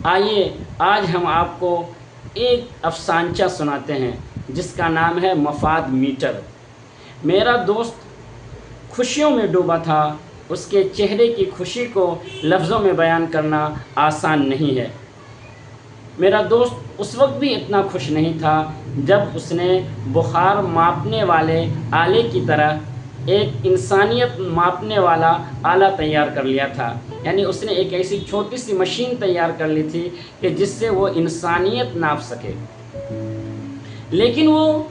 آئیے آج ہم آپ کو ایک افسانچہ سناتے ہیں جس کا نام ہے مفاد میٹر۔ میرا دوست خوشیوں میں ڈوبا تھا، اس کے چہرے کی خوشی کو لفظوں میں بیان کرنا آسان نہیں ہے۔ میرا دوست اس وقت بھی اتنا خوش نہیں تھا جب اس نے بخار ماپنے والے آلے کی طرح ایک انسانیت ماپنے والا آلہ تیار کر لیا تھا۔ یعنی اس نے ایک ایسی چھوٹی سی مشین تیار کر لی تھی کہ جس سے وہ انسانیت ناپ سکے، لیکن وہ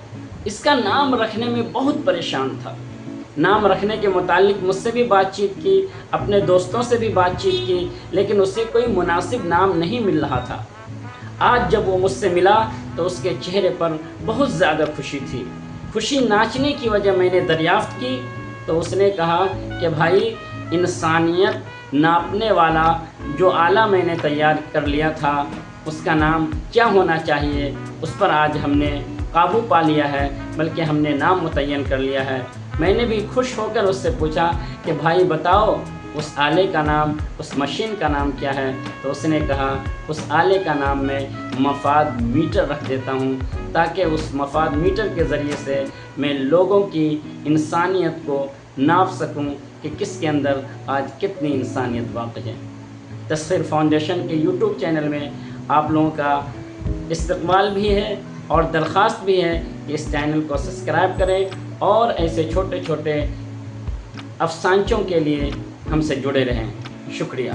اس کا نام رکھنے میں بہت پریشان تھا۔ نام رکھنے کے متعلق مجھ سے بھی بات چیت کی، اپنے دوستوں سے بھی بات چیت کی، لیکن اسے کوئی مناسب نام نہیں مل رہا تھا۔ آج جب وہ مجھ سے ملا تو اس کے چہرے پر بہت زیادہ خوشی تھی۔ خوشی ناچنے کی وجہ میں نے دریافت کی تو اس نے کہا کہ بھائی، انسانیت ناپنے والا جو آلہ میں نے تیار کر لیا تھا اس کا نام کیا ہونا چاہیے، اس پر آج ہم نے قابو پا لیا ہے، بلکہ ہم نے نام متعین کر لیا ہے۔ میں نے بھی خوش ہو کر اس سے پوچھا کہ بھائی بتاؤ اس آلے کا نام، اس مشین کا نام کیا ہے؟ تو اس نے کہا اس آلے کا نام میں مفاد میٹر رکھ دیتا ہوں، تاکہ اس مفاد میٹر کے ذریعے سے میں لوگوں کی انسانیت کو ناپ سکوں کہ کس کے اندر آج کتنی انسانیت واقع ہے۔ تسخیر فاؤنڈیشن کے یوٹیوب چینل میں آپ لوگوں کا استقبال بھی ہے اور درخواست بھی ہے کہ اس چینل کو سبسکرائب کریں اور ایسے چھوٹے چھوٹے افسانچوں کے لیے ہم سے جڑے رہیں۔ شکریہ۔